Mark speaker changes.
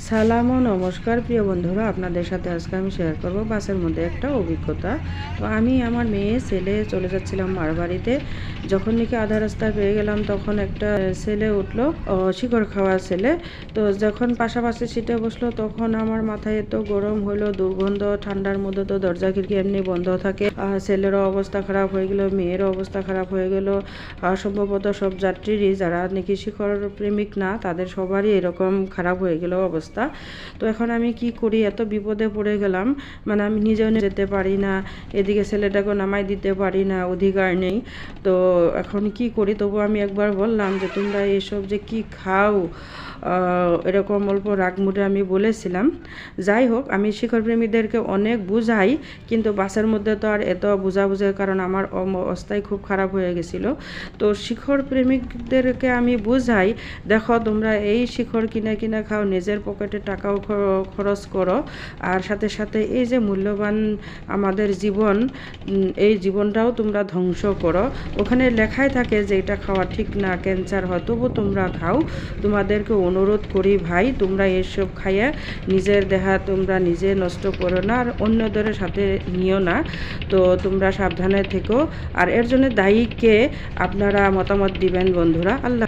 Speaker 1: সালাম ও নমস্কার প্রিয় বন্ধুরা, আপনাদের সাথে আজকে আমি শেয়ার করব বাসের মধ্যে একটা অভিজ্ঞতা। তো আমি আমার মেয়ে ছেলে চলে যাচ্ছিলাম মার বাড়িতে। যখন নাকি আধা রাস্তায় পেয়ে গেলাম তখন একটা ছেলে উঠলো, শিকড় খাওয়া ছেলে। তো যখন পাশাপাশি সিটে বসলো তখন আমার মাথায় এত গরম হলো, দুর্গন্ধ, ঠান্ডার মধ্যে তো দরজা খিড়কি এমনি বন্ধ থাকে। ছেলেরও অবস্থা খারাপ হয়ে গেল, মেয়েরও অবস্থা খারাপ হয়ে গেল। সম্ভবত সব যাত্রীরই, যারা নাকি শিকড় প্রেমিক না তাদের সবারই এরকম খারাপ হয়ে গেল অবস্থা। তো এখন আমি কি করি, এত বিপদে পড়ে গেলাম। মানে আমি নিজেও যেতে পারি না, এদিকে ছেলেটাকে নামাই দিতে পারি না, অধিকার নেই। তো এখন কি করি, তবু আমি একবার বললাম যে তোমরা এসব যে কি খাও, এরকম অল্প রাগ মুডে আমি বলেছিলাম। যাই হোক, আমি শিকড় প্রেমীদেরকে অনেক বুঝাই, কিন্তু বাসের মধ্যে তো আর এত বোঝার কারণ আমার অবস্থাই খুব খারাপ হয়ে গেছিলো। তো শিকড় প্রেমিকদেরকে আমি বুঝাই, দেখো তোমরা এই শিকড় কিনে কিনে খাও, নিজের পকেটে টাকাও খরচ করো, আর সাথে সাথে এই যে মূল্যবান আমাদের জীবন, এই জীবনটাও তোমরা ধ্বংস করো। ওখানে লেখাই থাকে যে এটা খাওয়া ঠিক না, ক্যান্সার হয়, তবু তোমরা খাও। তোমাদেরকে অনুরোধ করি ভাই, তোমরা এসব খাইয়া নিজের দেহা তোমরা নিজে নষ্ট করো না, আর অন্যদের সাথে নিও না। তো তোমরা সাবধানে থেকো। আর এর জন্য দায়ী কে, আপনারা মতামত দিবেন বন্ধুরা। আল্লাহ।